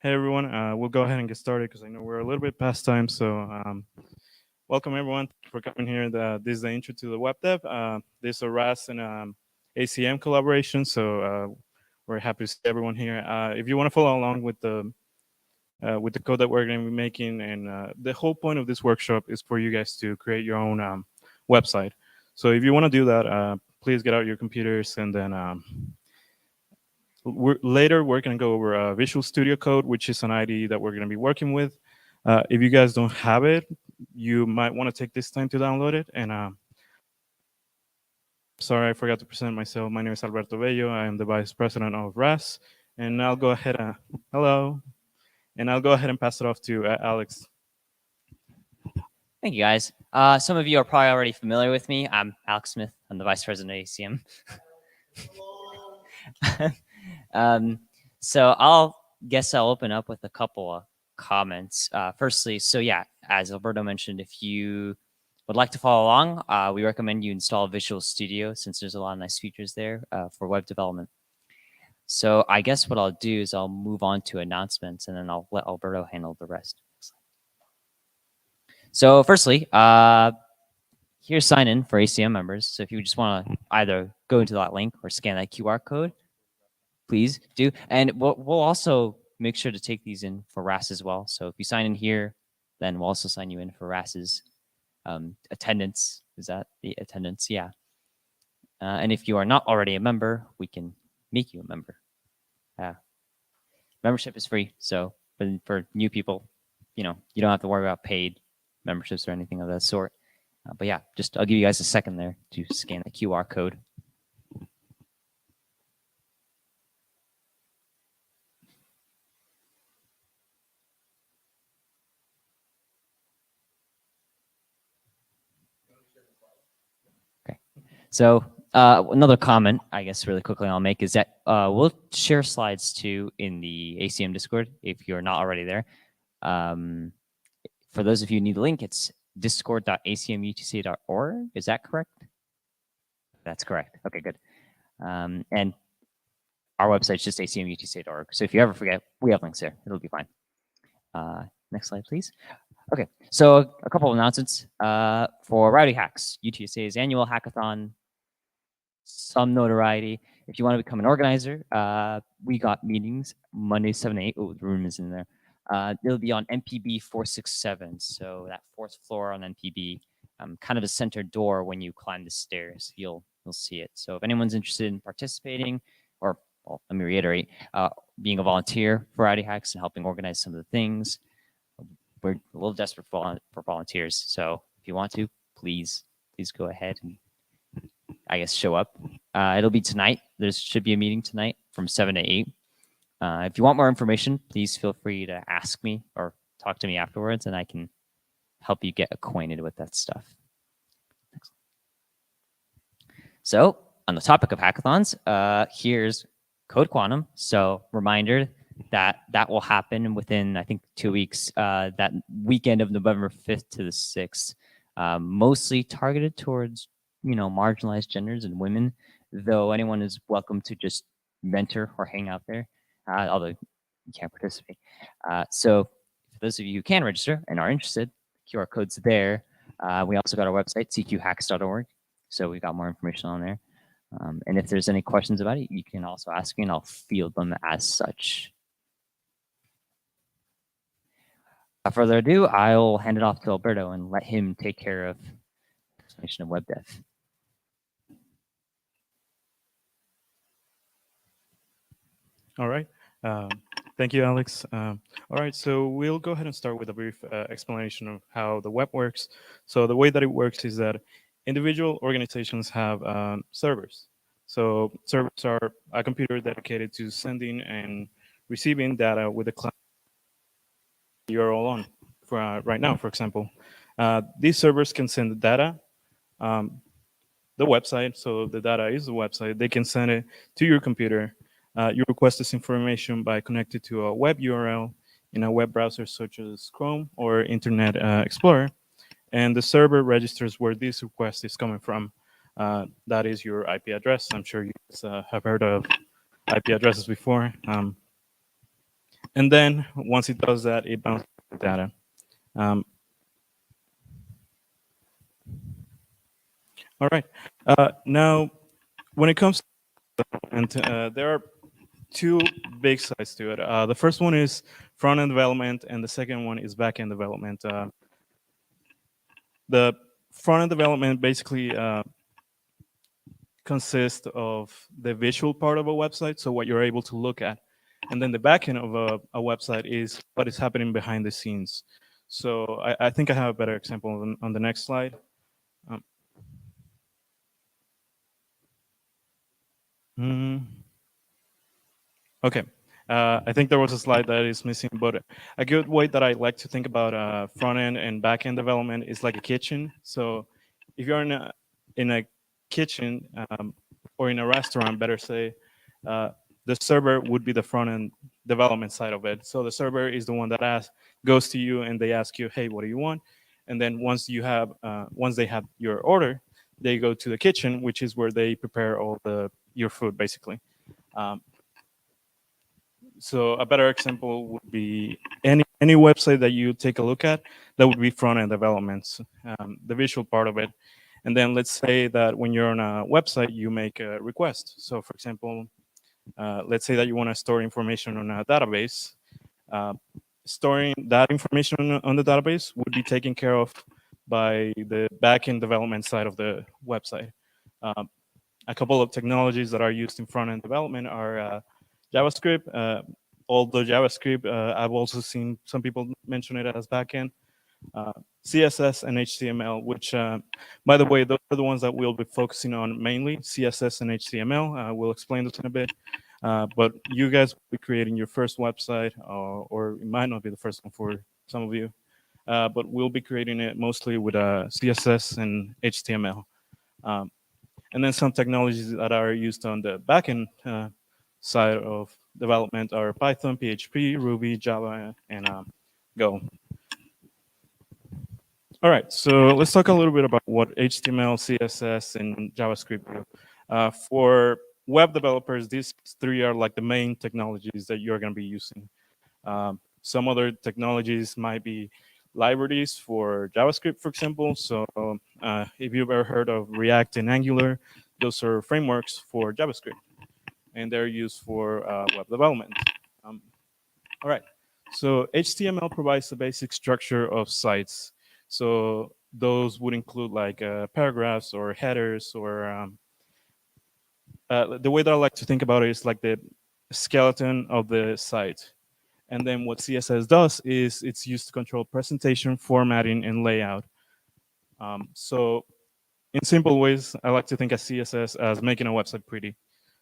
Hey everyone, we'll go ahead and get started because I know we're a little bit past time. So, welcome everyone for coming here. This is the intro to the web dev. This is a RAS and ACM collaboration. So, we're happy to see everyone here. If you want to follow along with with the code that we're going to be making. And the whole point of this workshop is for you guys to create your own website. So if you want to do that, please get out your computers, and then later we're going to go over Visual Studio Code, which is an IDE that we're going to be working with. If you guys don't have it, you might want to take this time to download it. And sorry, I forgot to present myself. My name is Alberto Bello. I am the Vice President of RAS. And I'll go ahead and, hello. And I'll go ahead and pass it off to Alex. Thank you, guys. Some of you are probably already familiar with me. I'm Alex Smith. I'm the Vice President of ACM. So I'll open up with a couple of comments. Firstly, so yeah, as Alberto mentioned, if you would like to follow along, we recommend you install Visual Studio since there's a lot of nice features there for web development. So I guess what I'll do is I'll move on to announcements, and then I'll let Alberto handle the rest. So firstly, here's sign in for ACM members. So if you just want to either go into that link or scan that QR code, please do. And we'll also make sure to take these in for RAS as well. So if you sign in here, then we'll also sign you in for RAS's attendance. Is that the attendance? Yeah. And if you are not already a member, we can make you a member. Membership is free. So for new people, you don't have to worry about paid memberships or anything of that sort. But yeah, I'll give you guys a second there to scan the QR code. Okay. So another comment, I guess, really quickly I'll make is that we'll share slides too in the ACM Discord if you're not already there. For those of you who need the link, it's discord.acmutc.org. Is that correct? That's correct. Okay, good. And our website's just acmutc.org. So if you ever forget, we have links there. It'll be fine. Next slide, please. Okay, so a couple of announcements. For Rowdy Hacks, UTSA's annual hackathon, some notoriety. If you want to become an organizer, we got meetings Monday 7 to 8. Oh, the room is in there. It'll be on MPB 467. So that fourth floor on MPB, kind of a center door when you climb the stairs. You'll see it. So if anyone's interested in participating, or well, let me reiterate, being a volunteer for Rowdy Hacks and helping organize some of the things, we're a little desperate for volunteers. So if you want to, please go ahead and I guess show up. It'll be tonight. There should be a meeting tonight from 7 to 8. If you want more information, please feel free to ask me or talk to me afterwards, and I can help you get acquainted with that stuff. So on the topic of hackathons, here's Code Quantum. So reminder that will happen within, I think, 2 weeks, that weekend of November 5th to the 6th, mostly targeted towards, marginalized genders and women, though anyone is welcome to just mentor or hang out there, although you can't participate. So for those of you who can register and are interested, QR code's there. We also got our website, cqhacks.org. So we got more information on there. And if there's any questions about it, you can also ask me and I'll field them as such. Without further ado, I'll hand it off to Alberto and let him take care of explanation of web dev. All right. Thank you, Alex. All right, so we'll go ahead and start with a brief explanation of how the web works. So the way that it works is that individual organizations have servers. So servers are a computer dedicated to sending and receiving data with the client you're all on for, right now, for example. These servers can send the data, the website, so the data is the website. They can send it to your computer. You request this information by connecting to a web URL in a web browser such as Chrome or Internet Explorer. And the server registers where this request is coming from. That is your IP address. I'm sure you guys, have heard of IP addresses before. And then once it does that, it bounces the data. All right. Now, when it comes to, and there are two big sides to it. The first one is front end development, and the second one is back end development. The front end development basically consists of the visual part of a website, so what you're able to look at. And then the back end of a website is what is happening behind the scenes. So I think I have a better example on the next slide. Um, hmm. Okay. I think there was a slide that is missing, but a good way that I like to think about front end and back end development is like a kitchen. So if you're in a kitchen or in a restaurant, better say, uh, the server would be the front end development side of it. So the server is the one that goes to you and they ask you, hey, what do you want? And then once they have your order, they go to the kitchen, which is where they prepare all your food basically. Um, so a better example would be any website that you take a look at that would be front end developments, the visual part of it. And then let's say that when you're on a website, you make a request. So for example, let's say that you want to store information on a database. Uh, Storing that information on the database would be taken care of by the backend development side of the website. Um, a couple of technologies that are used in front end development are JavaScript. Although JavaScript, I've also seen some people mention it as backend. Uh, CSS and HTML, which, by the way, those are the ones that we'll be focusing on mainly. CSS and HTML. We'll explain this in a bit. But you guys will be creating your first website, or it might not be the first one for some of you. But we'll be creating it mostly with CSS and HTML. Um, and then some technologies that are used on the backend side of development are Python, PHP, Ruby, Java, and Go. All right, so let's talk a little bit about what HTML, CSS, and JavaScript do. For web developers, these three are like the main technologies that you're going to be using. Some other technologies might be libraries for JavaScript, for example. So if you've ever heard of React and Angular, those are frameworks for JavaScript, and they're used for web development. All right. So HTML provides the basic structure of sites. So those would include like paragraphs or headers or the way that I like to think about it is like the skeleton of the site. And then what CSS does is it's used to control presentation, formatting, and layout. So in simple ways, I like to think of CSS as making a website pretty.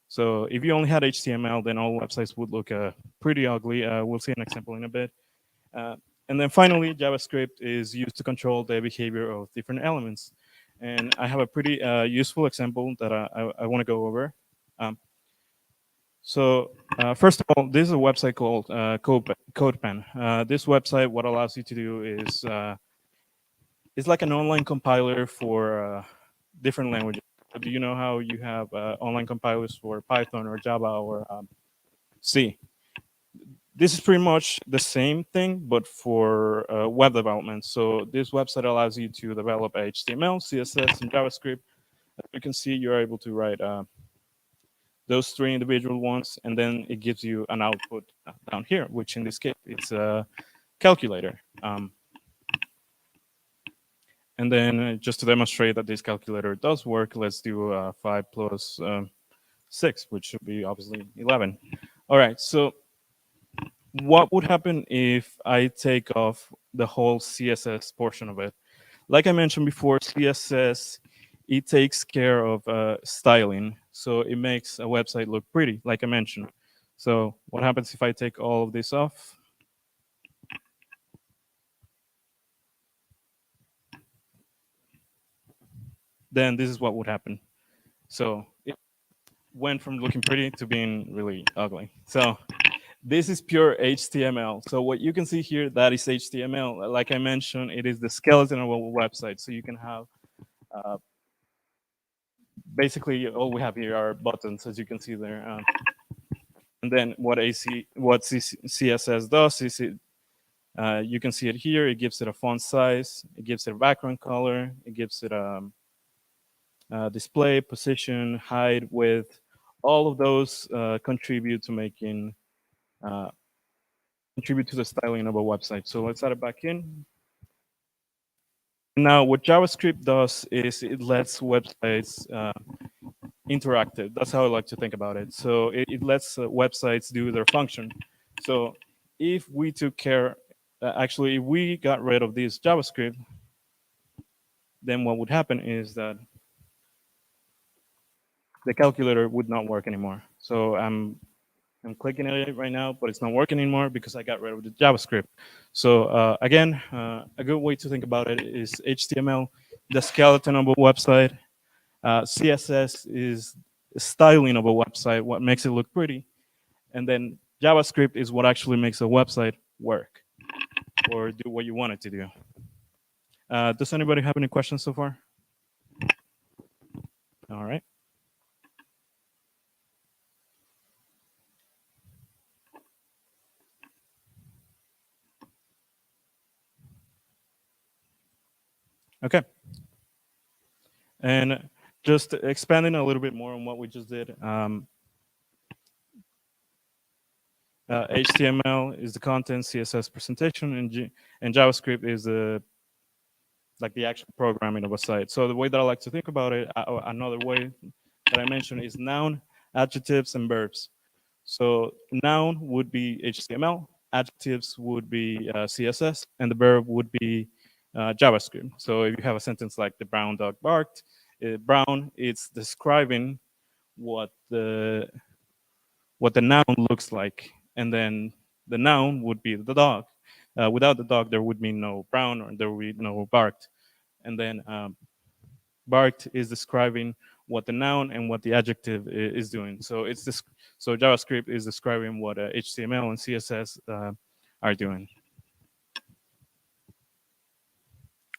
So if you only had HTML, then all websites would look pretty ugly. We'll see an example in a bit. Uh, and then finally, JavaScript is used to control the behavior of different elements. And I have a pretty useful example that I want to go over. Um, First of all, this is a website called CodePen. This website, what allows you to do is it's like an online compiler for different languages. Do you know how you have online compilers for Python or Java or C? This is pretty much the same thing, but for web development. So this website allows you to develop HTML, CSS, and JavaScript. As you can see, you're able to write those three individual ones, and then it gives you an output down here, which in this case, it's a calculator. And then just to demonstrate that this calculator does work, let's do 5 plus 6, which should be obviously 11. All right, so what would happen if I take off the whole CSS portion of it? Like I mentioned before, CSS, it takes care of styling. So it makes a website look pretty, like I mentioned. So what happens if I take all of this off? Then this is what would happen. So it went from looking pretty to being really ugly. So this is pure HTML. So what you can see here, that is HTML. Like I mentioned, it is the skeleton of a website. So you can have, basically all we have here are buttons, as you can see there. And then what CSS does is you can see it here. It gives it a font size. It gives it a background color. It gives it a display, position, height, width, all of those contribute to making contribute to the styling of a website. So let's add it back in. Now, what JavaScript does is it lets websites interactive. That's how I like to think about it. So it lets websites do their function. So if we took care, actually, if we got rid of this JavaScript, then what would happen is that the calculator would not work anymore. So I'm clicking at it right now, but it's not working anymore because I got rid of the JavaScript. So again, a good way to think about it is HTML, the skeleton of a website. CSS is styling of a website, what makes it look pretty. And then JavaScript is what actually makes a website work or do what you want it to do. Does anybody have any questions so far? All right. Okay. And just expanding a little bit more on what we just did. HTML is the content, CSS presentation, and JavaScript is the actual programming of a site. So the way that I like to think about it, another way that I mentioned is noun, adjectives, and verbs. So noun would be HTML, adjectives would be CSS, and the verb would be JavaScript. So if you have a sentence like the brown dog barked, brown, it's describing what the noun looks like, and then the noun would be the dog. Without the dog, there would be no brown or there would be no barked. And then barked is describing what the noun and what the adjective is doing. So it's this. So JavaScript is describing what HTML and CSS are doing.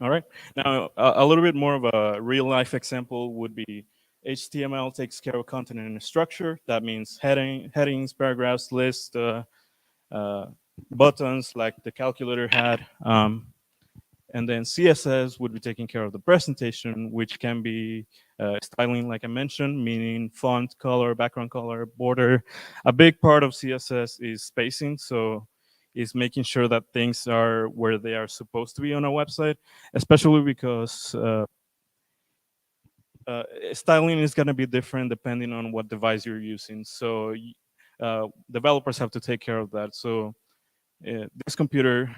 All right. Now a little bit more of a real life example would be HTML takes care of content and structure. That means headings, paragraphs, lists, buttons like the calculator had. And then CSS would be taking care of the presentation, which can be styling, like I mentioned, meaning font, color, background color, border. A big part of CSS is spacing. So is making sure that things are where they are supposed to be on a website, especially because styling is going to be different depending on what device you're using. So developers have to take care of that. So this computer,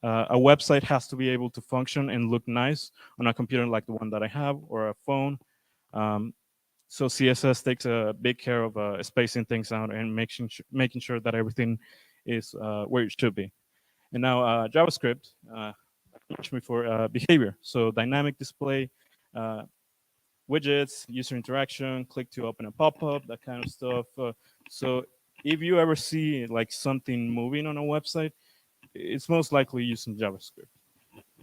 a website has to be able to function and look nice on a computer like the one that I have or a phone. So CSS takes a big care of spacing things out and making sure that everything is where it should be. And now JavaScript, mentioned before, behavior. So dynamic display, widgets, user interaction, click to open a pop-up, that kind of stuff. So if you ever see like something moving on a website, it's most likely using JavaScript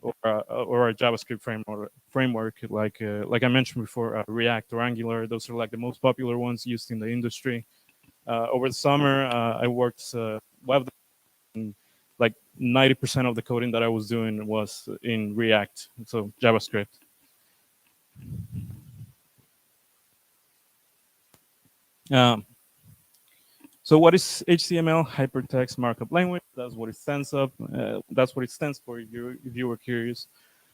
or a JavaScript framework like I mentioned before, React or Angular. Those are like the most popular ones used in the industry. Over the summer, I worked web, and like 90% of the coding that I was doing was in React, so JavaScript. Um, so what is HTML? Hypertext Markup Language. That's what it stands up. That's what it stands for. If you were curious.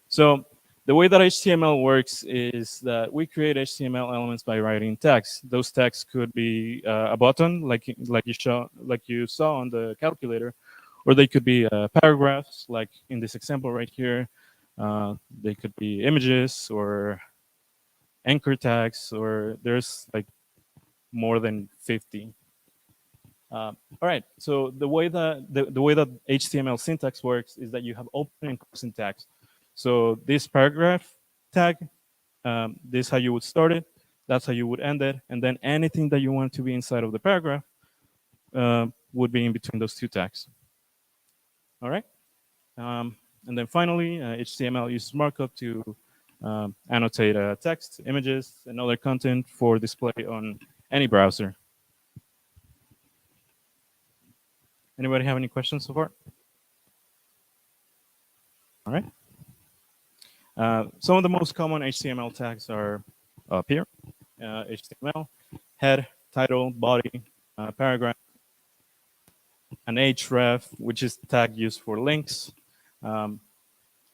So the way that HTML works is that we create HTML elements by writing text. Those texts could be a button, like you saw on the calculator, or they could be paragraphs, like in this example right here. They could be images or anchor tags, or there's like more than 50. All right. So the way that the way that HTML syntax works is that you have open and closing tags. So this paragraph tag, this is how you would start it. That's how you would end it, and then anything that you want to be inside of the paragraph would be in between those two tags. All right. And then finally, HTML uses markup to annotate text, images, and other content for display on any browser. Anybody have any questions so far? All right. Some of the most common HTML tags are up here. HTML, head, title, body, paragraph, an href, which is the tag used for links, um,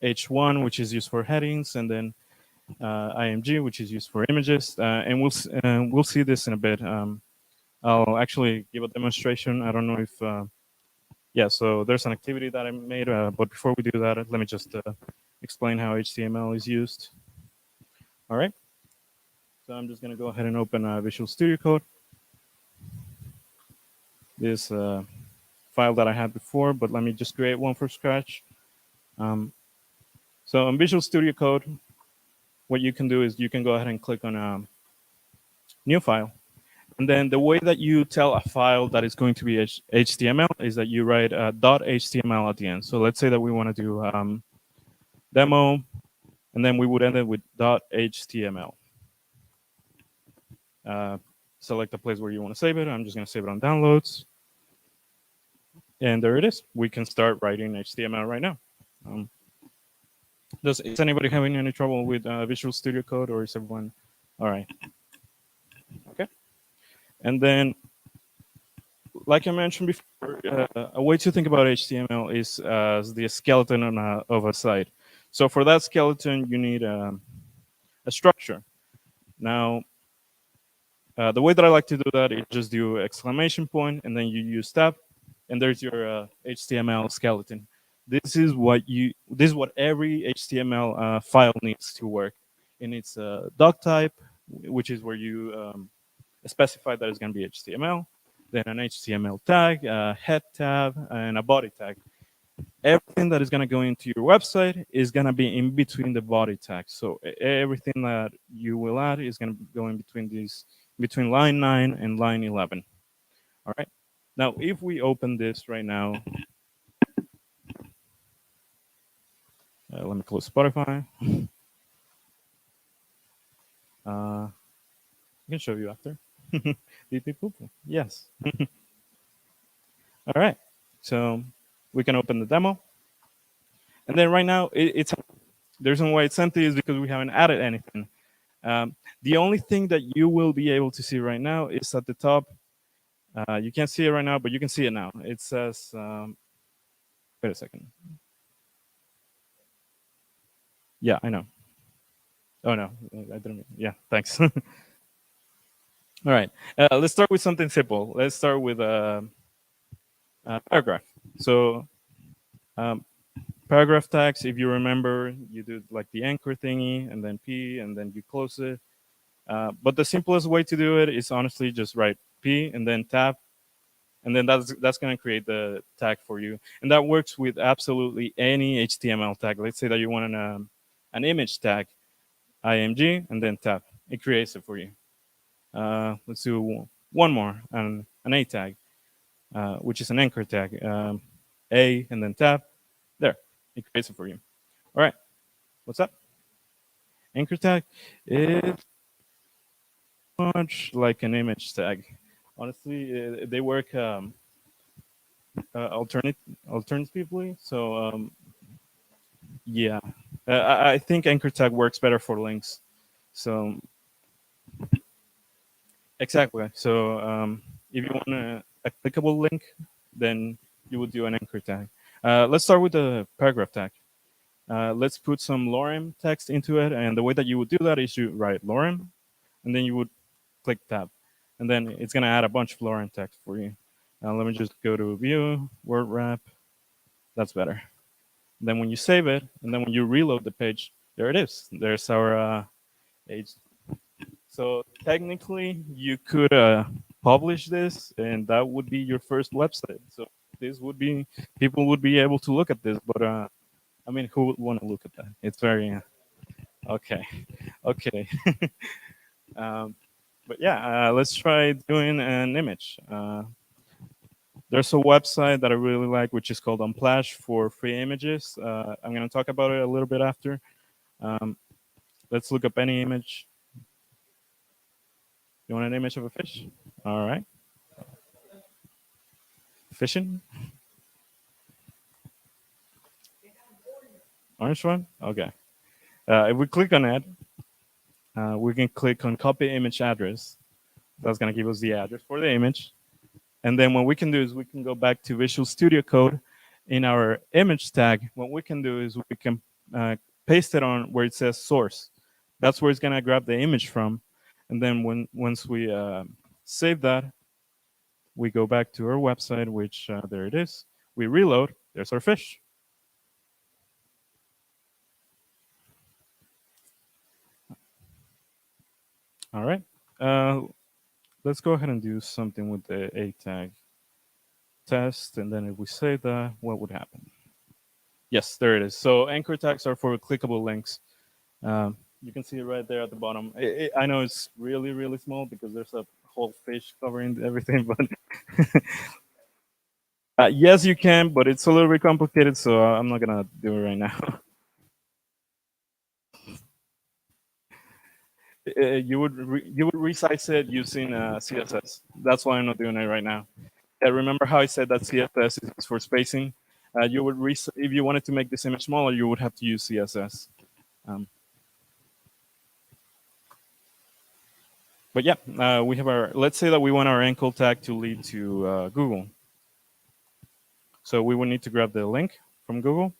h1, which is used for headings, and then img, which is used for images. And we'll see this in a bit. I'll actually give a demonstration. I don't know if yeah. So there's an activity that I made, but before we do that, let me just explain how HTML is used. All right. So I'm just going to go ahead and open Visual Studio Code. This file that I had before, but let me just create one from scratch. So in Visual Studio Code, what you can do is you can go ahead and click on New File. And then the way that you tell a file that is going to be HTML is that you write .html at the end. So let's say that we want to do demo, and then we would end it with .html. Select the place where you want to save it. I'm just going to save it on downloads. And there it is. We can start writing HTML right now. Is anybody having any trouble with Visual Studio Code, or is everyone all right? Okay. And then, like I mentioned before, a way to think about HTML is as the skeleton of a site. So for that skeleton, you need a structure. Now, the way that I like to do that is just do exclamation point, and then you use tab, and there's your HTML skeleton. This is what every HTML file needs to work. It needs a doc type, which is where you specify that it's going to be HTML, then an HTML tag, a head tab, and a body tag. Everything that is going to go into your website is going to be in between the body tags. So everything that you will add is going to go in between line 9 and line 11. All right. Now, if we open this right now, let me close Spotify. I can show you after. Yes. All right. So we can open the demo. And then right now, it's the reason why it's empty is because we haven't added anything. The only thing that you will be able to see right now is at the top. You can't see it right now, but you can see it now. It says, wait a second. Yeah, I know. Oh, no, I didn't. Yeah, thanks. All right, let's start with something simple. Let's start with a paragraph. So paragraph tags, if you remember, you do like the anchor thingy and then P and then you close it. But the simplest way to do it is honestly just write P and then tab, and then that's going to create the tag for you. And that works with absolutely any HTML tag. Let's say that you want an image tag, img, and then tab. It creates it for you. Let's do one more, an A tag, which is an anchor tag. A and then tab. There, it creates it for you. All right, what's up? Anchor tag is much like an image tag. Honestly, they work alternatively. So yeah, I think anchor tag works better for links. So exactly. So if you want a clickable link, then you would do an anchor tag. Let's start with the paragraph tag. Let's put some lorem text into it, and the way that you would do that is you write lorem, and then you would click tab, and then it's gonna add a bunch of lorem text for you. Let me just go to view, word wrap. That's better. Then when you save it, and then when you reload the page, there it is. There's our page. So technically, you could publish this, and that would be your first website. So this would be, people would be able to look at this. But I mean, who would want to look at that? It's very okay, okay. But yeah, let's try doing an image. There's a website that I really like, which is called Unsplash for free images. I'm going to talk about it a little bit after. Let's look up any image. You want an image of a fish? All right. Fishing? Orange one? Okay. If we click on it, we can click on copy image address. That's going to give us the address for the image. And then what we can do is we can go back to Visual Studio Code in our image tag. What we can do is we can paste it on where it says source. That's where it's going to grab the image from. And then once we save that, we go back to our website, which there it is. We reload. There's our fish. All right. Uh, let's go ahead and do something with the A tag test. And then if we save that, what would happen? Yes, there it is. So anchor tags are for clickable links. You can see it right there at the bottom. I know it's really, really small because there's a whole fish covering everything, but yes, you can, but it's a little bit complicated, so I'm not gonna do it right now. You would resize it using CSS. That's why I'm not doing it right now. Remember how I said that CSS is for spacing? You would if you wanted to make this image smaller, you would have to use CSS. Um, but yeah, we have our. Let's say that we want our ankle tag to lead to Google. So we would need to grab the link from Google,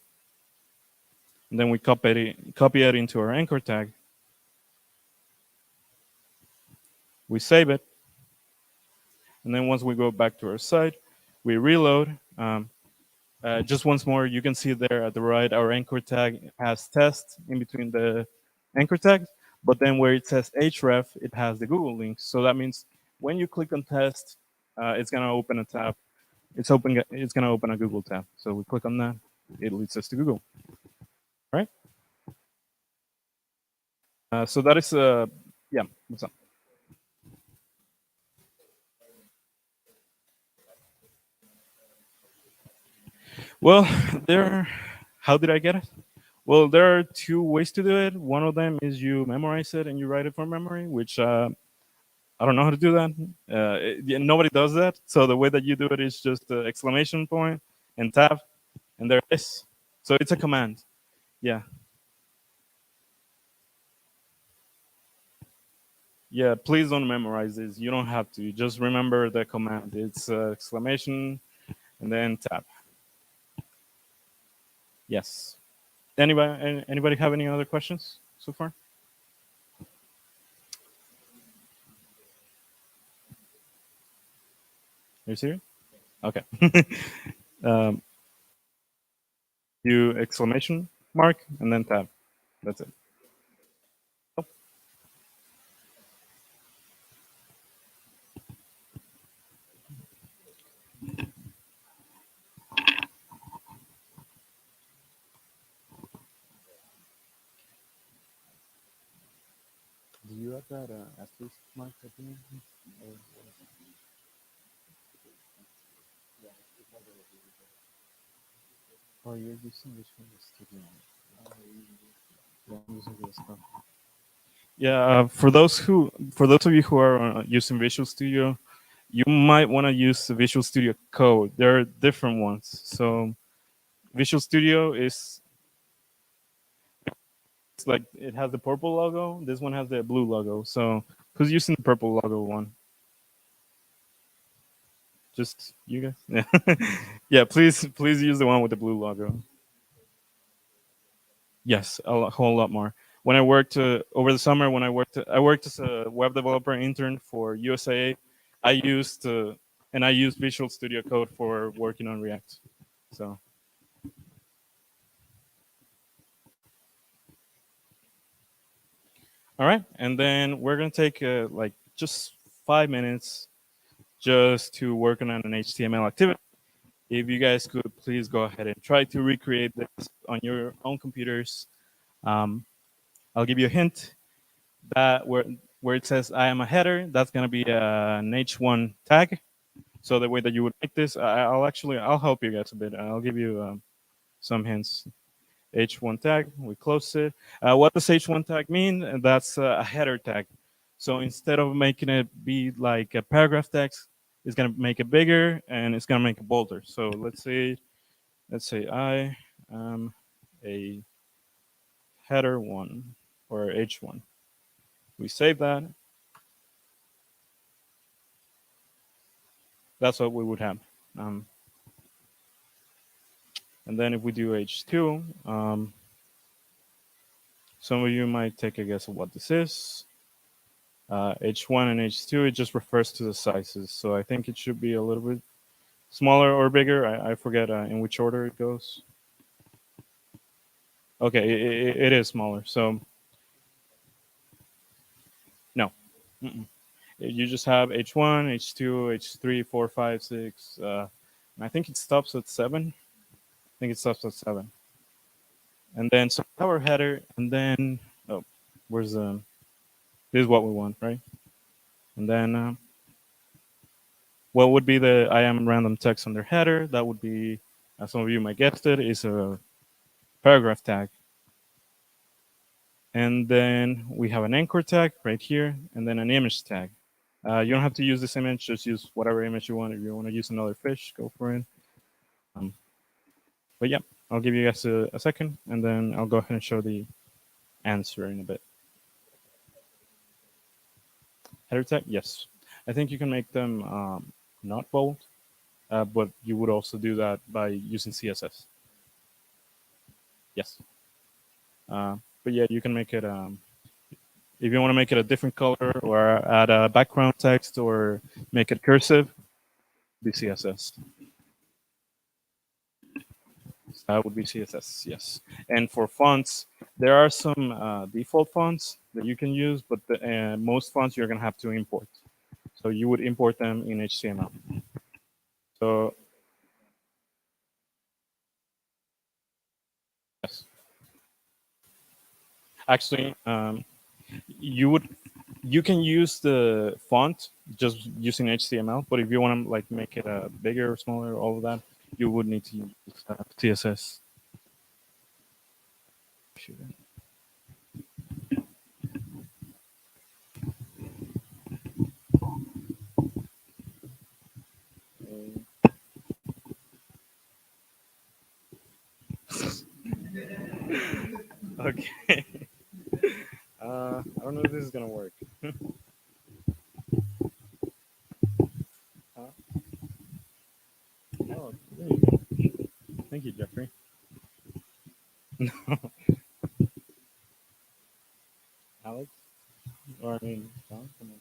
and then we copy it into our anchor tag. We save it, and then once we go back to our site, we reload. Just once more, you can see there at the right, our anchor tag has test in between the anchor tags, but then where it says href, it has the Google link. So that means when you click on test, it's gonna open a tab. It's gonna open a Google tab. So we click on that, it leads us to Google. Right? So that is yeah. What's up? Well, there. How did I get it? Well, there are two ways to do it. One of them is you memorize it and you write it from memory, which I don't know how to do that. Yeah, nobody does that. So the way that you do it is just the exclamation point and tab, and there it is. So it's a command. Yeah. Yeah. Please don't memorize this. You don't have to. Just remember the command. It's exclamation and then tab. Yes. Anybody have any other questions so far? Are you serious? Okay. um, you exclamation mark and then tab. That's it. Do you have that asterisk mark at the end? Oh, you're using Visual Studio. Yeah, I'm using this stuff. Yeah, for those of you who are using Visual Studio, you might want to use the Visual Studio Code. There are different ones. So Visual Studio is it's like it has the purple logo. This one has the blue logo. So who's using the purple logo one? Just you guys? Yeah. Yeah, please use the one with the blue logo. Yes, whole lot more. When I worked over the summer, when I worked as a web developer intern for USAA. I used and I used Visual Studio Code for working on React. So, all right, and then we're gonna take like just 5 minutes just to work on an HTML activity. If you guys could please go ahead and try to recreate this on your own computers. Um, I'll give you a hint that where it says I am a header, that's gonna be an H1 tag. So the way that you would make this, I'll help you guys a bit. I'll give you some hints. H1 tag, we close it. What does H1 tag mean? And that's a header tag. So instead of making it be like a paragraph text, it's gonna make it bigger and it's gonna make it bolder. So let's say I am a header one or H1. We save that. That's what we would have. Um, and then if we do H2, some of you might take a guess of what this is. H1 and H2, it just refers to the sizes. So I think it should be a little bit smaller or bigger. I forget in which order it goes. Okay, it is smaller. So no. Mm-mm. You just have H1, H2, H3, 4, 5, 6. And I think it stops at 7. I think it stops at 7. And then so our header, and then oh, where's the? This is what we want, right? And then what would be the I am random text under header? That would be, as some of you might guessed it, is a paragraph tag. And then we have an anchor tag right here, and then an image tag. You don't have to use this image; just use whatever image you want. If you want to use another fish, go for it. Um, but yeah, I'll give you guys a second, and then I'll go ahead and show the answer in a bit. Header tag, yes. I think you can make them not bold, but you would also do that by using CSS. Yes. But yeah, you can make it, if you want to make it a different color or add a background text or make it cursive, be CSS. That would be CSS, yes. And for fonts, there are some default fonts that you can use, but most fonts you're going to have to import. So you would import them in HTML. So yes, actually, you can use the font just using HTML, but if you want to like make it bigger or smaller, all of that, you would need to use CSS. Okay. I don't know if this is gonna work. Oh, there you go. Thank you, Jeffrey. Alex, or I mean, John. Come on.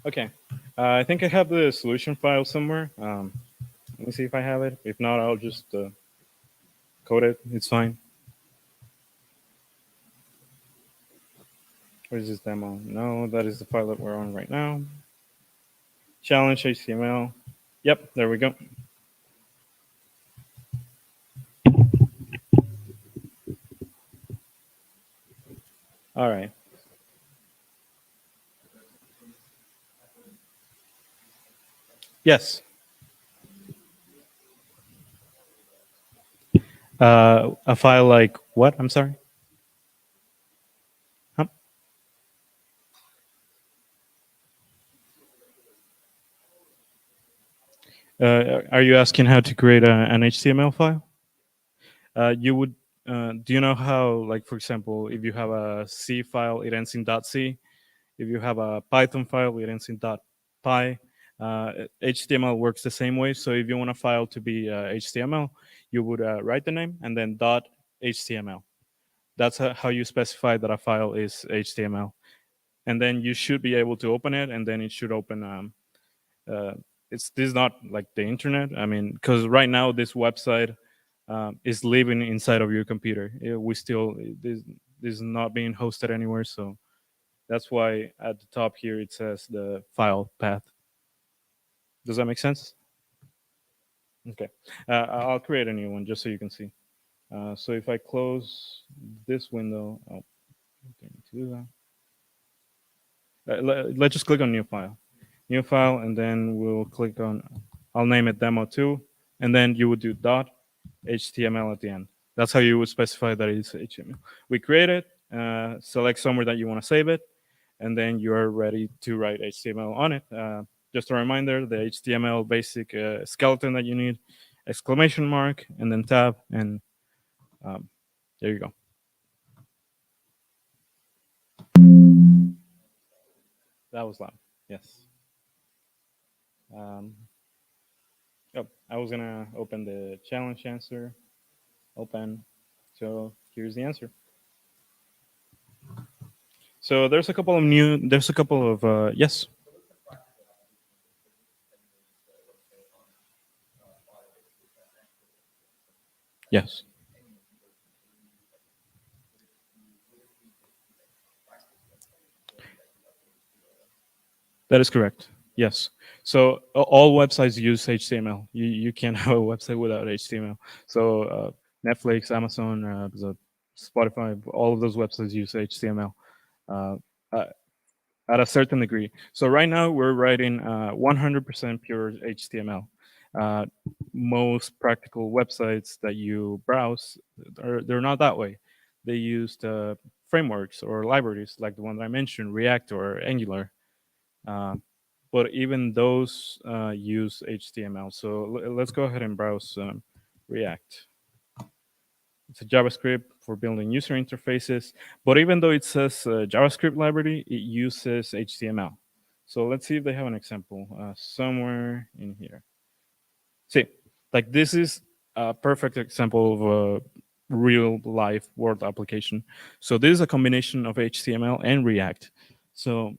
Okay. I think I have the solution file somewhere. Let me see if I have it. If not, I'll just code it. It's fine. Where is this demo? No, that is the file that we're on right now. Challenge HTML. Yep, there we go. All right. Yes. A file like what? I'm sorry. Huh? Are you asking how to create an HTML file? You would. Do you know how, like, for example, if you have a C file, it ends in .c. If you have a Python file, it ends in .py. HTML works the same way. So if you want a file to be HTML, you would write the name and then .html. That's how you specify that a file is HTML. And then you should be able to open it, and then it should open. Uh, this is not like the internet. I mean, because right now this website is living inside of your computer. We still this is not being hosted anywhere, so that's why at the top here it says the file path. Does that make sense? Okay, I'll create a new one just so you can see. So if I close this window, oh, I need to do that. Let's just click on new file, and then we'll click on. I'll name it demo2, and then you would do .html at the end. That's how you would specify that it's HTML. We create it, select somewhere that you want to save it, and then you're ready to write HTML on it. Just a reminder, the HTML basic skeleton that you need, exclamation mark, and then tab, and there you go. That was loud. Yes. Um, oh, I was gonna open the challenge answer. Open. So here's the answer. So there's a couple of new. There's a couple of yes. Yes. That is correct. Yes. So all websites use HTML. You can't have a website without HTML. So Netflix, Amazon, Spotify, all of those websites use HTML uh, uh, at a certain degree. So right now we're writing 100% pure HTML. Uh, Most practical websites that you browse, they're not that way. They used frameworks or libraries like the one that I mentioned, React or Angular. Uh, but even those use HTML. So let's go ahead and browse React. It's a JavaScript for building user interfaces. But even though it says JavaScript library, it uses HTML. So let's see if they have an example somewhere in here. See, like this is a perfect example of a real life world application. So this is a combination of HTML and React. So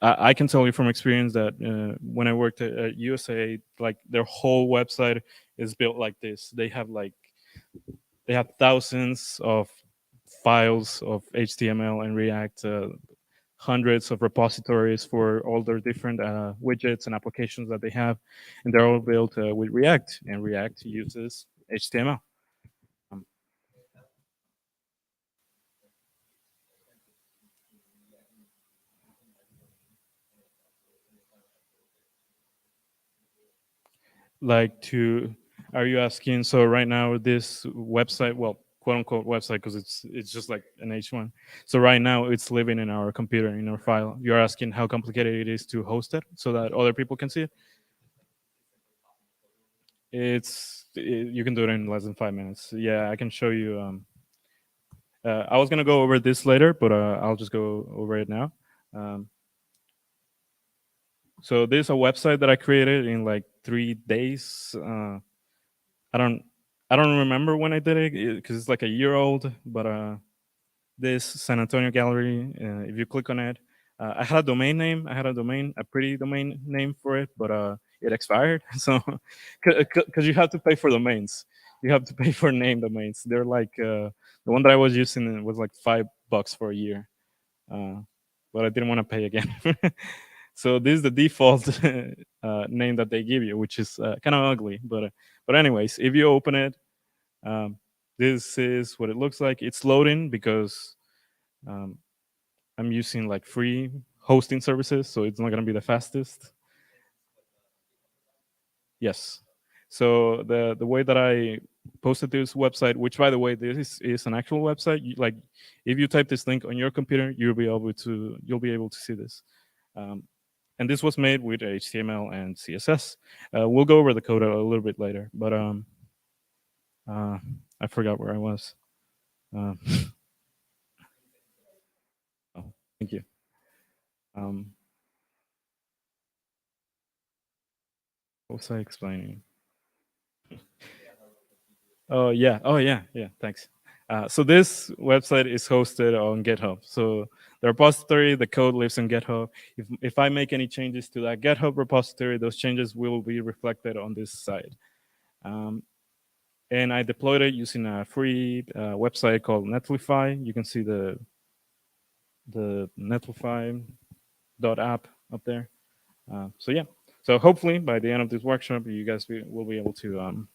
I can tell you from experience that when I worked at USA, like their whole website is built like this. They have thousands of files of HTML and React, hundreds of repositories for all their different widgets and applications that they have, and they're all built with React, and React uses HTML. Um, like to, are you asking? So right now, this website, well, quote unquote website, because it's just like an H1. So right now, it's living in our computer in our file. You're asking how complicated it is to host it so that other people can see it. You can do it in less than 5 minutes. Yeah, I can show you. I was gonna go over this later, but I'll just go over it now. Um, so this is a website that I created in like 3 days. I don't I don't remember when I did it because it's like a year old. But this San Antonio gallery, if you click on it, I had a domain name. I had a pretty domain name for it, but it expired. So because you have to pay for domains, you have to pay for name domains. They're like the one that I was using was like $5 for a year, uh, but I didn't want to pay again. So this is the default name that they give you, which is kind of ugly. But anyways, if you open it, um, this is what it looks like. It's loading because um, I'm using like free hosting services, so it's not gonna be the fastest. Yes. So the way that I posted this website, which by the way, this is an actual website. Like, if you type this link on your computer, you'll be able to see this. Um, and this was made with HTML and CSS. We'll go over the code a little bit later, but uh, I forgot where I was. Uh, oh, thank you. Um, what was I explaining? Oh yeah. Oh yeah. Yeah. Thanks. So this website is hosted on GitHub. So the repository, the code lives on GitHub. If I make any changes to that GitHub repository, those changes will be reflected on this site. Um, and I deployed it using a free website called Netlify. You can see the Netlify.app up there. So yeah. So hopefully by the end of this workshop, you guys will be able to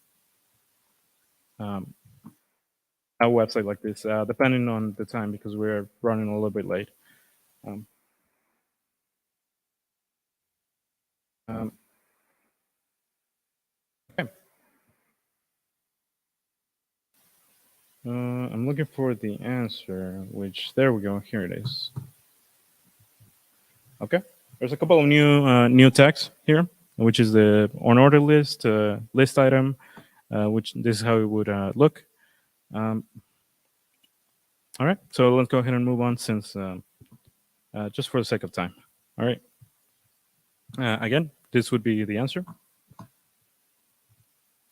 um, a website like this, depending on the time because we're running a little bit late. Um, um, okay. I'm looking for the answer, which there we go. Here it is. Okay. There's a couple of new tags here, which is the on order list, list item, which this is how it would look. Um, all right, so let's go ahead and move on since just for the sake of time. All right. Again, this would be the answer.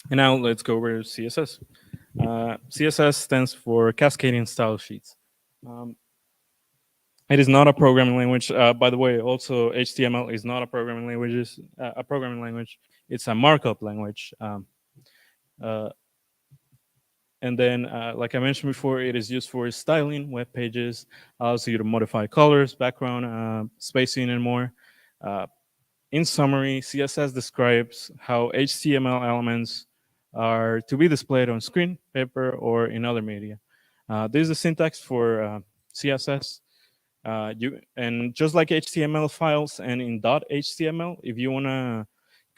And now let's go over CSS. CSS stands for Cascading Style Sheets. Um, it is not a programming language. By the way, also HTML is not a programming language. A programming language. It's a markup language. Uh, and then, like I mentioned before, it is used for styling web pages. Allows you to modify colors, background, spacing, and more. Uh, in summary, CSS describes how HTML elements are to be displayed on screen, paper, or in other media. This is the syntax for CSS. And just like HTML files and in .html, if you want to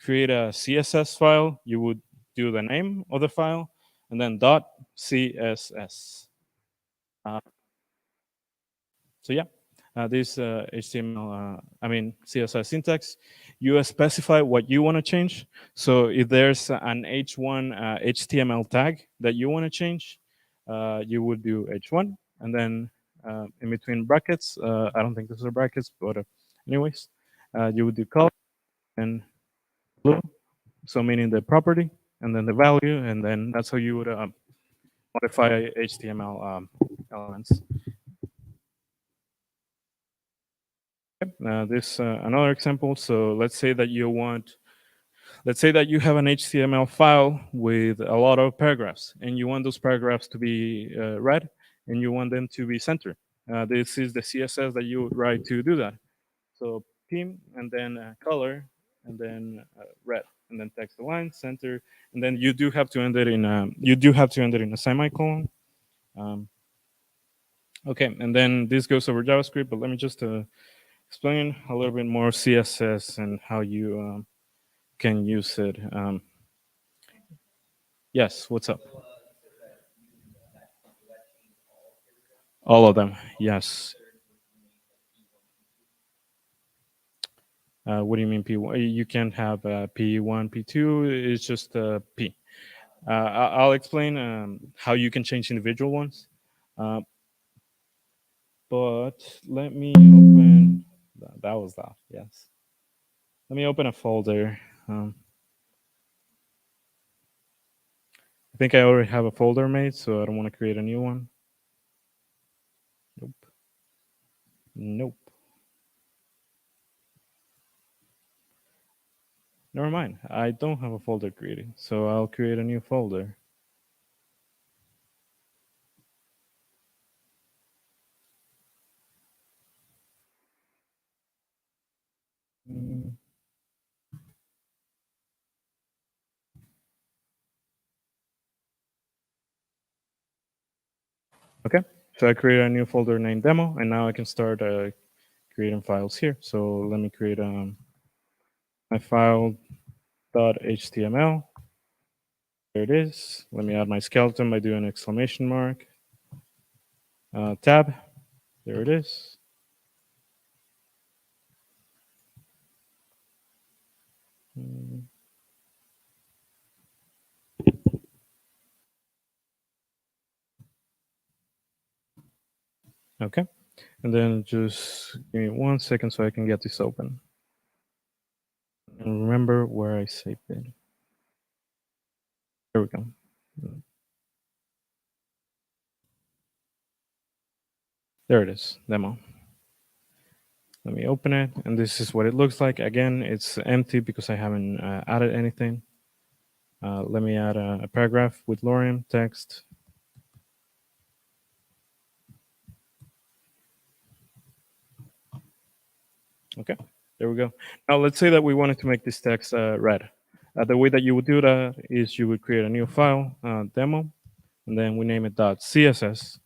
create a CSS file, you would do the name of the file and then .css. Uh, so yeah, this HTML, CSS syntax, you specify what you want to change. So if there's an H1 HTML tag that you want to change, you would do H1, and then in between brackets, I don't think those are brackets, but anyways, you would do color and blue, so meaning the property, and then the value, and then that's how you would modify HTML elements. This another example. So let's say that you have an HTML file with a lot of paragraphs, and you want those paragraphs to be read, and you want them to be centered. This is the CSS that you would write to do that. So theme, and then color, and then red, and then text align, center, and then you do have to end it in a semicolon. Um, okay, and then this goes over JavaScript, but let me just explain a little bit more CSS and how you can use it. Yes, what's up? All of them, yes. What do you mean P1? You can't have P1, P2. It's just P. I'll explain how you can change individual ones. Uh, but let me open. That was that. Yes. Let me open a folder. I think I already have a folder made, so I don't want to create a new one. Nope. Nope. Never mind. I don't have a folder created, so I'll create a new folder. Mm. Okay, so I created a new folder named demo, and now I can start creating files here. So let me create my file .html. There it is. Let me add my skeleton by doing an exclamation mark. Tab. There it is. Okay, and then just give me 1 second so I can get this open. And remember where I saved it. There we go. There it is, demo. Let me open it, and this is what it looks like. Again, it's empty because I haven't added anything. Let me add a paragraph with lorem text. Okay, there we go. Now let's say that we wanted to make this text red. The way that you would do that is you would create a new file, demo, and then we name it .css.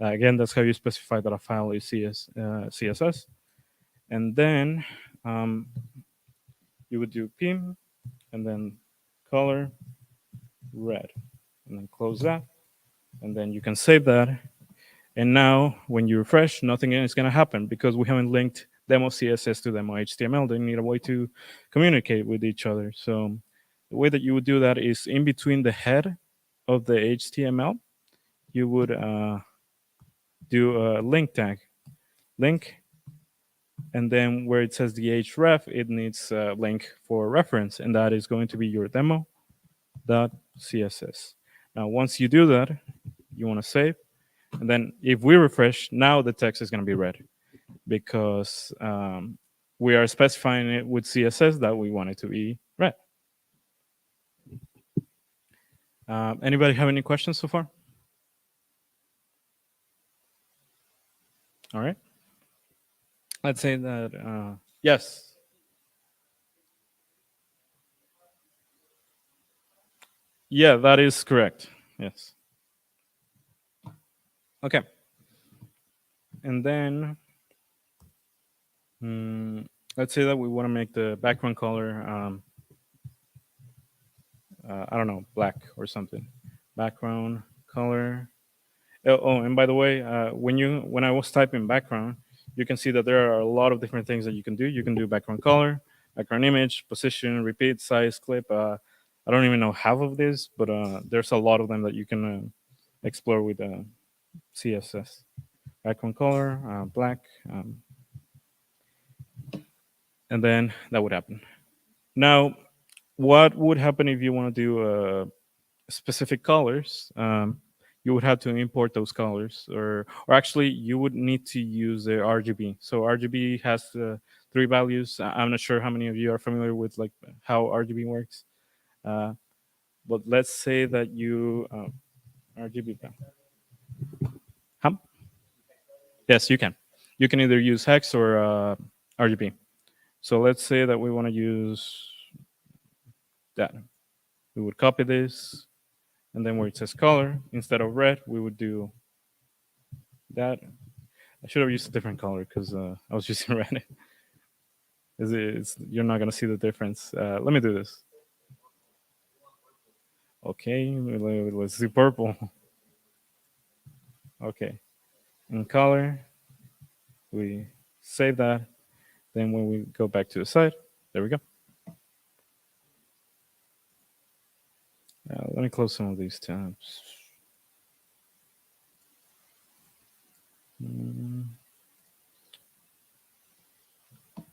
Again, that's how you specify that a file is CSS. And then you would do pim, and then color red, and then close that. And then you can save that. And now when you refresh, nothing is going to happen because we haven't linked demo CSS to demo HTML. They need a way to communicate with each other. So The way that you would do that is in between the head of the HTML, you would do a link tag, link, and then where it says the href, it needs a link for reference, and that is going to be your demo.css. Now, once you do that, you want to save, and then if we refresh, now the text is going to be red because we are specifying it with CSS that we want it to be red. Anybody have any questions so far? All right. Let's say that, yes. Yeah, that is correct. Yes. Okay. And then let's say that we want to make the background color, I don't know, black or something. Background color. Oh, and by the way, when I was typing background, you can see that there are a lot of different things that you can do. You can do background color, background image, position, repeat, size, clip. I don't even know half of this, but there's a lot of them that you can explore with CSS. Background color, black, and then that would happen. Now, what would happen if you want to do specific colors? You would have to import those colors, or actually, you would need to use the RGB. So RGB has three values. I'm not sure how many of you are familiar with like how RGB works, but let's say that you RGB. Huh? Yes, you can. You can either use hex or RGB. So let's say that we want to use that. We would copy this, and then where it says color, instead of red, we would do that. I should have used a different color because I was using red. You're not gonna see the difference. Let me do this. Okay, let's do purple. Okay, in color, we save that. Then when we go back to the site, there we go. Let me close some of these tabs.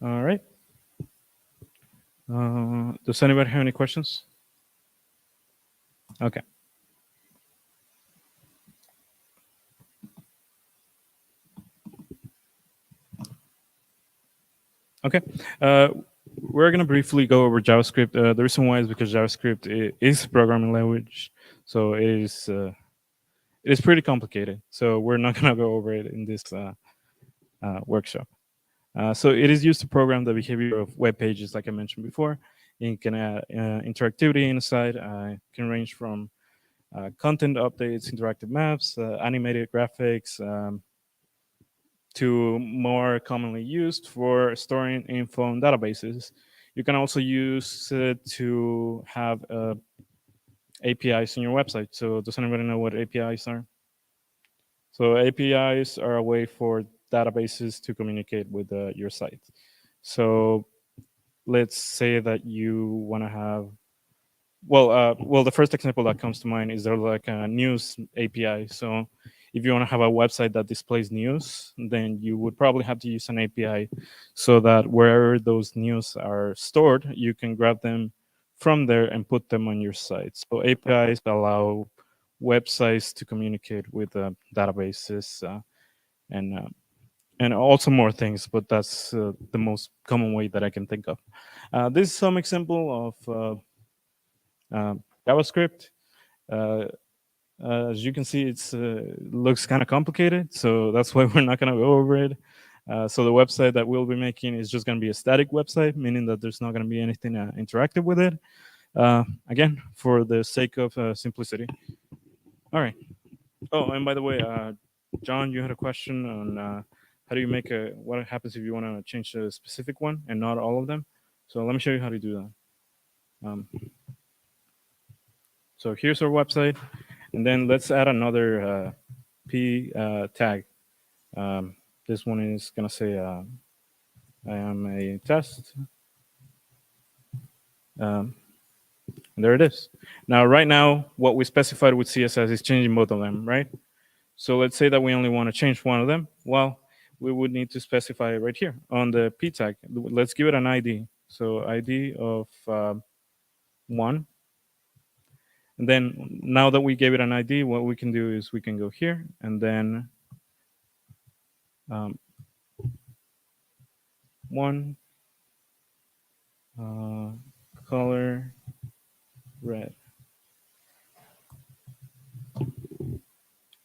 All right. Does anybody have any questions? Okay. Okay. We're going to briefly go over JavaScript. The reason why is because JavaScript is a programming language, so it is pretty complicated. So we're not going to go over it in this workshop. So it is used to program the behavior of web pages, like I mentioned before. It can add interactivity inside. It can range from content updates, interactive maps, animated graphics, to more commonly used for storing info in databases. You can also use it to have APIs in your website. So does anybody know what APIs are? So APIs are a way for databases to communicate with your site. So let's say that you want to have, well, the first example that comes to mind is there like a news API. So if you want to have a website that displays news, then you would probably have to use an API so that wherever those news are stored, you can grab them from there and put them on your site. So APIs allow websites to communicate with databases and also more things, but that's the most common way that I can think of. This is some example of JavaScript. Uh, as you can see, it looks kind of complicated, so that's why we're not going to go over it. So the website that we'll be making is just going to be a static website, meaning that there's not going to be anything interactive with it. Again, for the sake of simplicity. All right. Oh, and by the way, John, you had a question on how do you make what happens if you want to change a specific one and not all of them. So let me show you how to do that. So here's our website, and then let's add another p tag. This one is gonna say I am a test. And there it is. Now, right now, what we specified with CSS is changing both of them, right? So let's say that we only want to change one of them. Well, we would need to specify it right here on the p tag. Let's give it an ID. So ID of 1. And then now that we gave it an ID, what we can do is we can go here and then um, 1 color red. I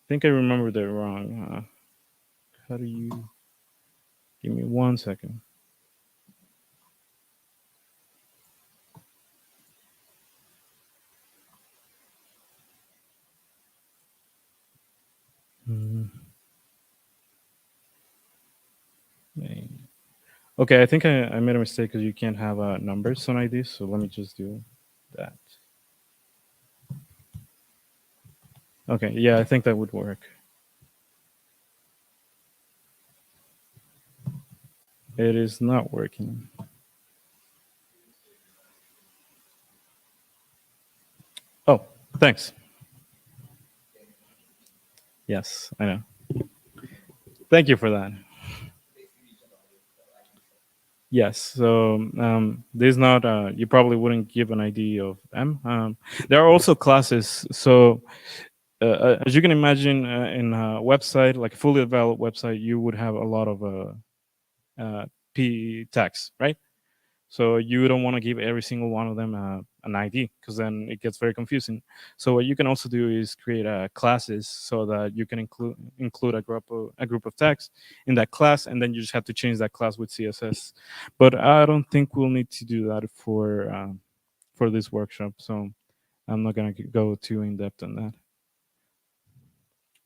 think I remembered that wrong. How do you give me 1 second? Okay, I think I made a mistake because you can't have numbers on IDs. So let me just do that. Okay, yeah, I think that would work. It is not working. Oh, thanks. Yes, I know. Thank you for that. Yes, so this not you probably wouldn't give an ID of M. There are also classes. So as you can imagine, in a website like a fully developed website, you would have a lot of P tags, right? So you don't want to give every single one of them an ID because then it gets very confusing. So what you can also do is create classes so that you can include a group of tags in that class, and then you just have to change that class with CSS. But I don't think we'll need to do that for this workshop. So I'm not gonna go too in depth on that.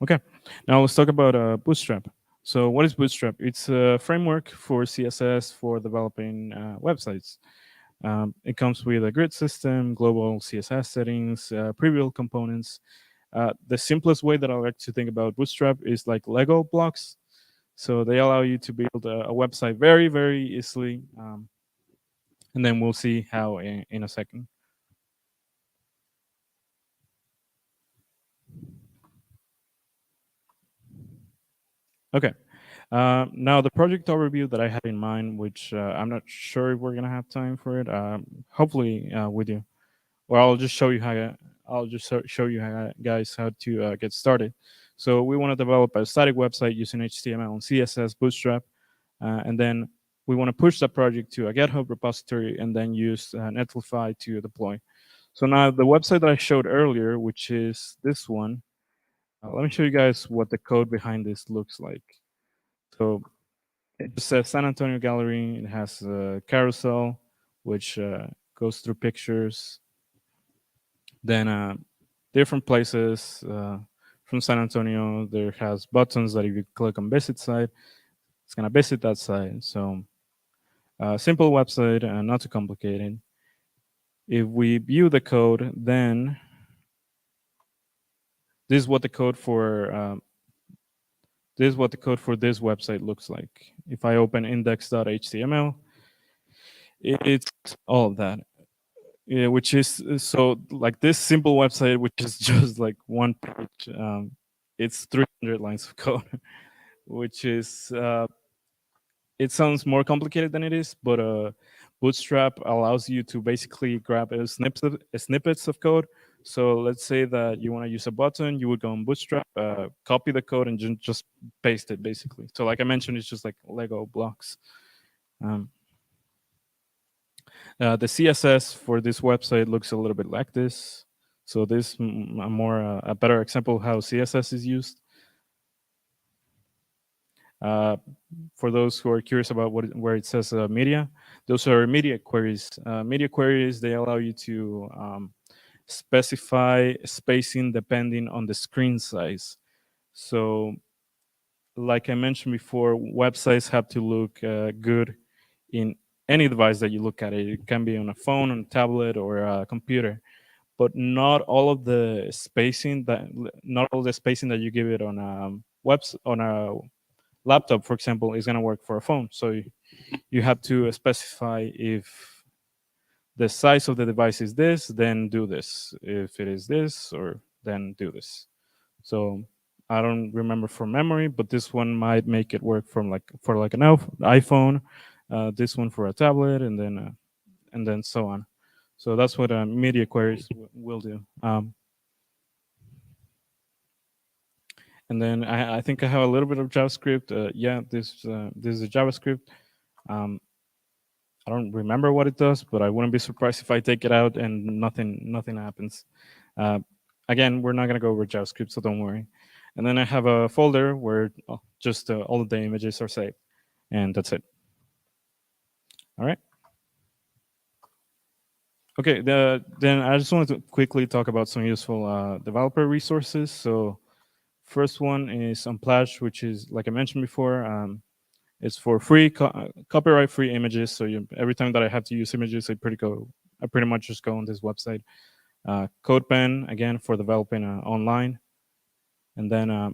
Okay, now let's talk about Bootstrap. So what is Bootstrap? It's a framework for CSS for developing websites. It comes with a grid system, global CSS settings, preview components. The simplest way that I like to think about Bootstrap is like Lego blocks. So they allow you to build a website very, very easily. And then we'll see how in a second. Okay. Now the project overview that I had in mind, which I'm not sure if we're gonna have time for it. Hopefully with you, or I'll just show you how. I'll just show you guys how to get started. So we want to develop a static website using HTML and CSS Bootstrap, and then we want to push that project to a GitHub repository and then use Netlify to deploy. So now the website that I showed earlier, which is this one, let me show you guys what the code behind this looks like. So it just says San Antonio Gallery. It has a carousel, which goes through pictures. Then different places from San Antonio. There has buttons that if you click on visit site, it's gonna visit that site. So simple website, not too complicated. If we view the code, then this is what the code for this website looks like. If I open index.html, it's all of that. Yeah, which is so like this simple website, which is just like one page. It's 300 lines of code, which is it sounds more complicated than it is, but Bootstrap allows you to basically grab snippets of code. So let's say that you want to use a button, you would go on Bootstrap, copy the code, and just paste it basically. So like I mentioned, it's just like Lego blocks. Um, the CSS for this website looks a little bit like this. So this a better example of how CSS is used. For those who are curious about where it says media, those are media queries. Media queries, they allow you to specify spacing depending on the screen size. So like I mentioned before, websites have to look good in any device that you look at it. It can be on a phone, on a tablet, or a computer. But not all of the spacing that you give it on on a laptop, for example, is going to work for a phone. So you have to specify if the size of the device is this, then do this. If it is this, or then do this. So I don't remember from memory, but this one might make it work from like for like an iPhone, this one for a tablet, and then so on. So that's what media queries will do. And then I think I have a little bit of JavaScript. Yeah, this is a JavaScript. Um, I don't remember what it does, but I wouldn't be surprised if I take it out and nothing happens. Uh, Again, we're not gonna go over JavaScript, so don't worry. And then I have a folder where just all of the images are saved, and that's it. All right. Okay. Then I just wanted to quickly talk about some useful developer resources. So first one is Unplash, which is like I mentioned before. It's for free, copyright-free images. So every time that I have to use images, I pretty much just go on this website. CodePen again for developing online, and then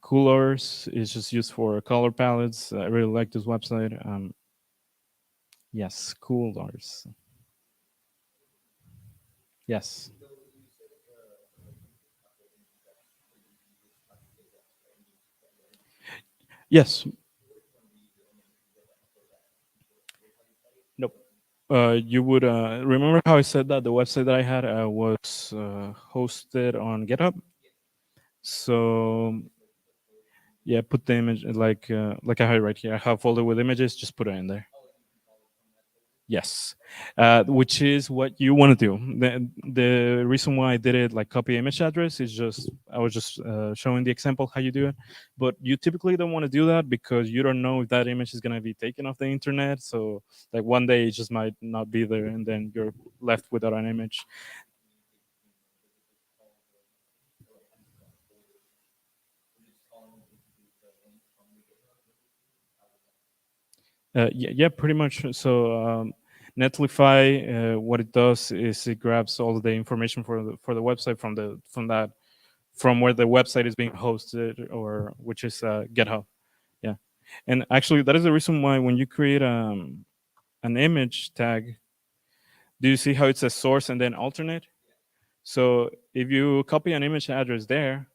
Coolors is just used for color palettes. I really like this website. Yes, Coolors. Yes. Yes. Nope. You would remember how I said that the website that I had was hosted on GitHub. So yeah, put the image like I have it right here. I have a folder with images. Just put it in there. Yes, which is what you want to do. The reason why I did it like copy image address is just I was just showing the example how you do it, but you typically don't want to do that because you don't know if that image is going to be taken off the internet. So like one day it just might not be there, and then you're left without an image. Yeah, yeah, pretty much. So Netlify, what it does is it grabs all of the information for the website from where the website is being hosted, or which is GitHub. Yeah, and actually that is the reason why when you create an image tag, do you see how it says source and then alternate? So if you copy an image address there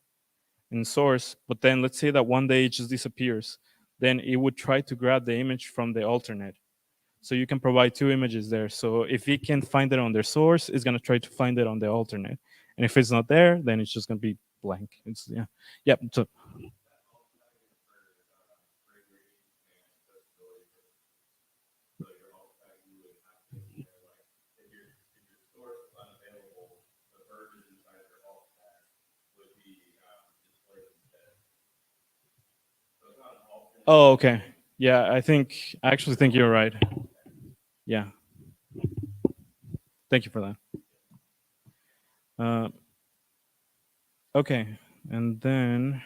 in source, but then let's say that one day it just disappears, then it would try to grab the image from the alternate. So you can provide two images there. So if it can find it on their source, it's gonna try to find it on the alternate. And if it's not there, then it's just gonna be blank. It's yeah. Yeah. So oh, okay. Yeah, I actually think you're right. Yeah. Thank you for that. Uh, okay. And then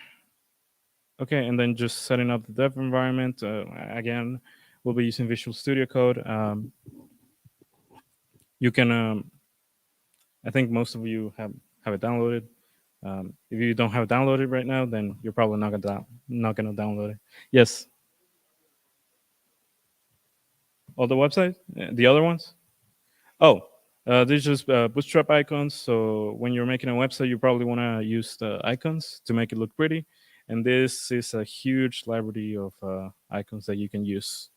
just setting up the dev environment. Again, we'll be using Visual Studio Code. You can I think most of you have it downloaded. If you don't have it downloaded right now, then you're probably not gonna download it. Yes, all the websites, the other ones. Oh, these just Bootstrap icons. So when you're making a website, you probably want to use the icons to make it look pretty. And this is a huge library of icons that you can use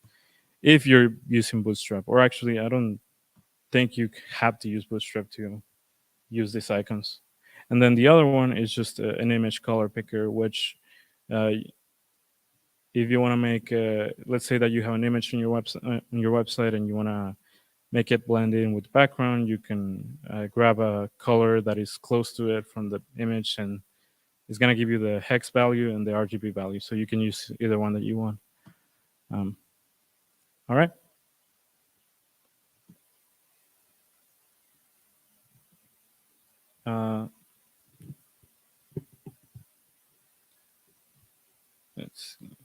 if you're using Bootstrap. Or actually, I don't think you have to use Bootstrap to use these icons. And then the other one is just an image color picker, which uh, if you want to make, let's say that you have an image on your website, and you want to make it blend in with the background, you can grab a color that is close to it from the image, and it's going to give you the hex value and the RGB value. So you can use either one that you want. Um, all right. Uh, let's see.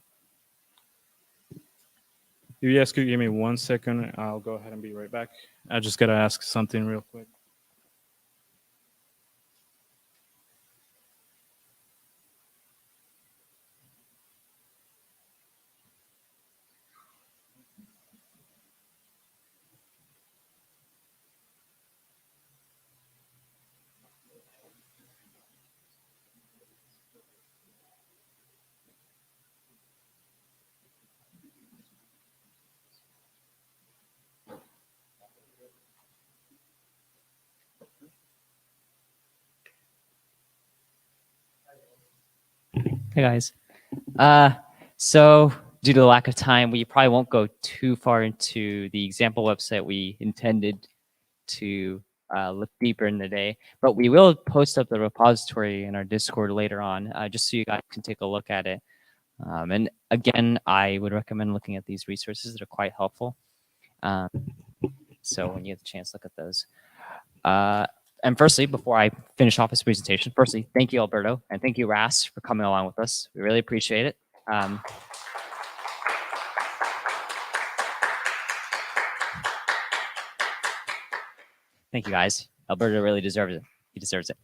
If you guys could give me 1 second, I'll go ahead and be right back. I just got to ask something real quick. Hey guys. So due to the lack of time, we probably won't go too far into the example website we intended to look deeper in the day, but we will post up the repository in our Discord later on, just so you guys can take a look at it. And again, I would recommend looking at these resources that are quite helpful. So when you get the chance, look at those. And firstly, before I finish off this presentation, firstly, thank you, Alberto, and thank you, Ras, for coming along with us. We really appreciate it. Thank you, guys. Alberto really deserves it. He deserves it.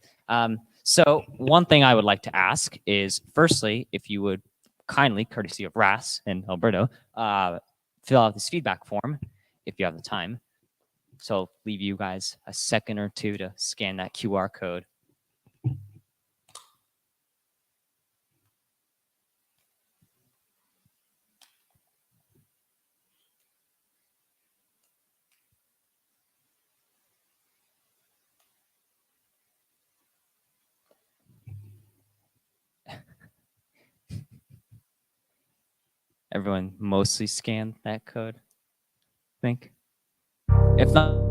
So one thing I would like to ask is, firstly, if you would kindly, courtesy of Ras and Alberto, fill out this feedback form if you have the time. So I'll leave you guys a second or two to scan that QR code. Everyone mostly scanned that code, I think. If not,